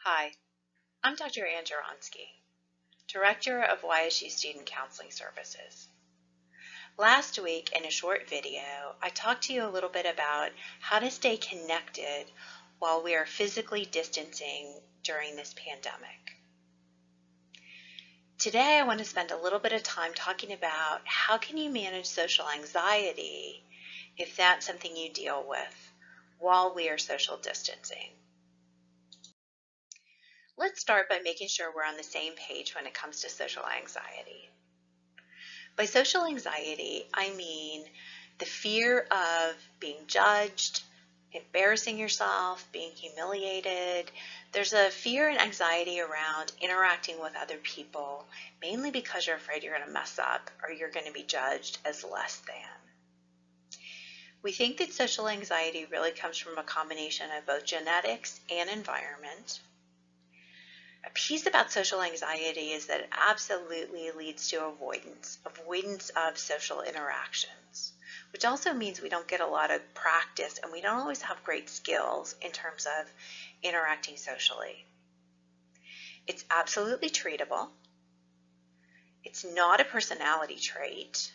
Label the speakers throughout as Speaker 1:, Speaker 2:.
Speaker 1: Hi, I'm Dr. Ann Jaronsky, Director of YSU Student Counseling Services. Last week in a short video, I talked to you a little bit about how to stay connected while we are physically distancing during this pandemic. Today, I want to spend a little bit of time talking about how can you manage social anxiety if that's something you deal with while we are social distancing. Let's start by making sure we're on the same page when it comes to social anxiety. By social anxiety, I mean the fear of being judged, embarrassing yourself, being humiliated. There's a fear and anxiety around interacting with other people, mainly because you're afraid you're going to mess up or you're going to be judged as less than. We think that social anxiety really comes from a combination of both genetics and environment. A piece about social anxiety is that it absolutely leads to avoidance of social interactions, which also means we don't get a lot of practice and we don't always have great skills in terms of interacting socially. It's absolutely treatable. It's not a personality trait,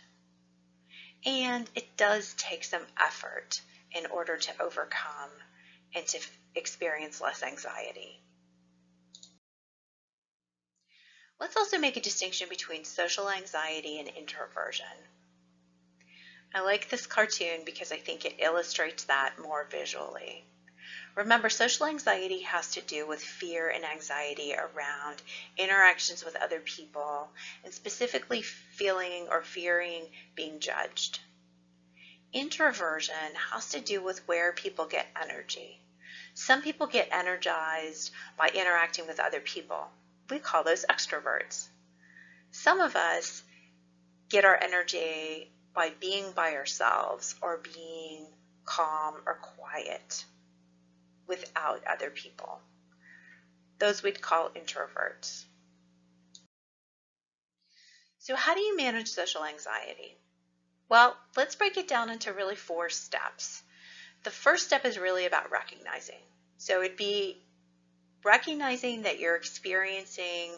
Speaker 1: and it does take some effort in order to overcome and to experience less anxiety. Let's also make a distinction between social anxiety and introversion. I like this cartoon because I think it illustrates that more visually. Remember, social anxiety has to do with fear and anxiety around interactions with other people, and specifically feeling or fearing being judged. Introversion has to do with where people get energy. Some people get energized by interacting with other people. We call those extroverts. Some of us get our energy by being by ourselves or being calm or quiet without other people. Those we'd call introverts. So how do you manage social anxiety? Well, let's break it down into really 4 steps. The first step is really about recognizing. So it'd be recognizing that you're experiencing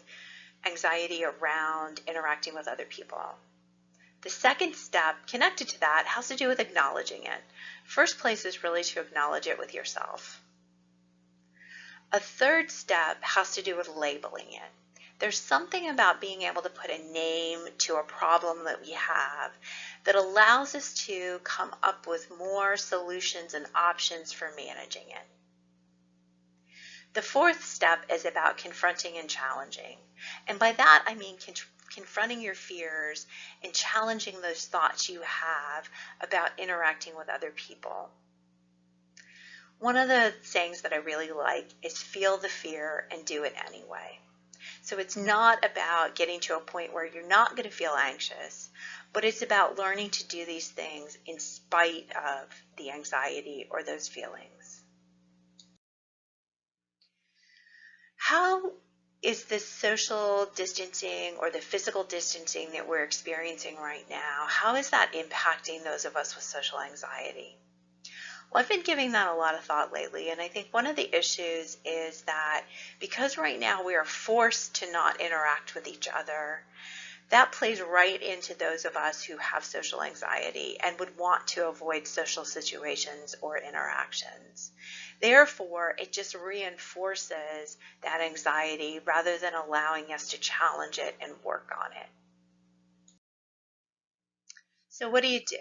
Speaker 1: anxiety around interacting with other people. The second step connected to that has to do with acknowledging it. First place is really to acknowledge it with yourself. A third step has to do with labeling it. There's something about being able to put a name to a problem that we have that allows us to come up with more solutions and options for managing it. The fourth step is about confronting and challenging. And by that, I mean confronting your fears and challenging those thoughts you have about interacting with other people. One of the sayings that I really like is feel the fear and do it anyway. So it's not about getting to a point where you're not going to feel anxious, but it's about learning to do these things in spite of the anxiety or those feelings. How is this social distancing or the physical distancing that we're experiencing right now, how is that impacting those of us with social anxiety? Well, I've been giving that a lot of thought lately, and I think one of the issues is that because right now we are forced to not interact with each other, that plays right into those of us who have social anxiety and would want to avoid social situations or interactions. Therefore, it just reinforces that anxiety rather than allowing us to challenge it and work on it. So what do you do?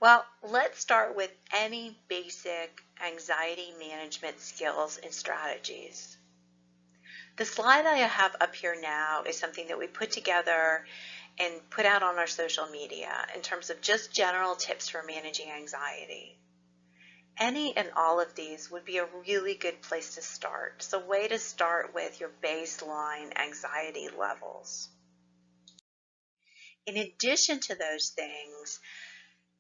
Speaker 1: Well, let's start with any basic anxiety management skills and strategies. The slide I have up here now is something that we put together and put out on our social media in terms of just general tips for managing anxiety. Any and all of these would be a really good place to start. It's a way to start with your baseline anxiety levels. In addition to those things,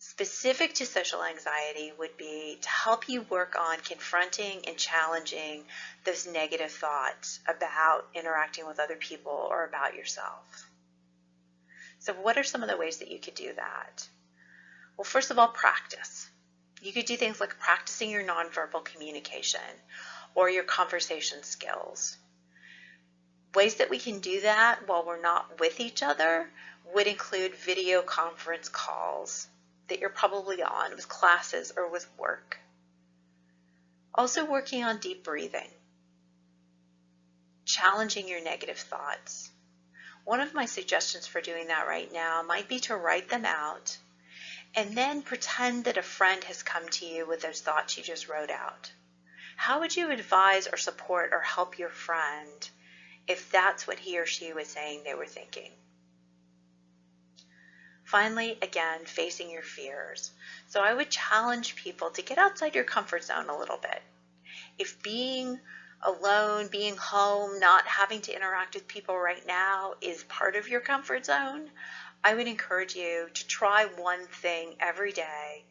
Speaker 1: specific to social anxiety would be to help you work on confronting and challenging those negative thoughts about interacting with other people or about yourself. So what are some of the ways that you could do that? Well, first of all, practice. You could do things like practicing your nonverbal communication or your conversation skills. Ways that we can do that while we're not with each other would include video conference calls that you're probably on with classes or with work. Also working on deep breathing, challenging your negative thoughts. One of my suggestions for doing that right now might be to write them out and then pretend that a friend has come to you with those thoughts you just wrote out. How would you advise or support or help your friend if that's what he or she was saying they were thinking? Finally, again, facing your fears. So I would challenge people to get outside your comfort zone a little bit. If being alone, being home, not having to interact with people right now is part of your comfort zone, I would encourage you to try one thing every day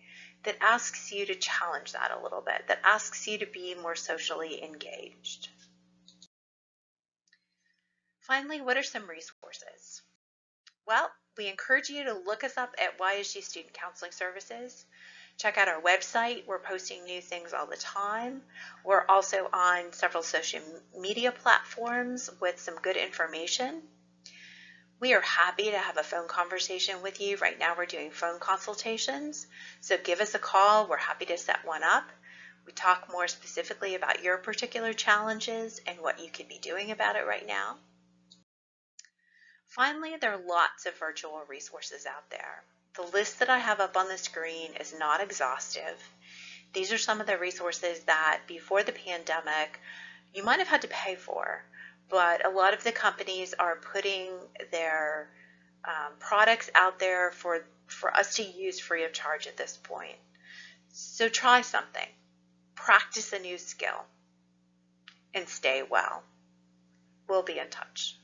Speaker 1: that asks you to challenge that a little bit, that asks you to be more socially engaged. Finally, what are some resources? Well, we encourage you to look us up at YSU Student Counseling Services. Check out our website. We're posting new things all the time. We're also on several social media platforms with some good information. We are happy to have a phone conversation with you. Right now we're doing phone consultations, so give us a call. We're happy to set one up. We talk more specifically about your particular challenges and what you could be doing about it right now. Finally, there are lots of virtual resources out there. The list that I have up on the screen is not exhaustive. These are some of the resources that before the pandemic you might have had to pay for, but a lot of the companies are putting their products out there for us to use free of charge at this point. So try something, practice a new skill, and stay well. We'll be in touch.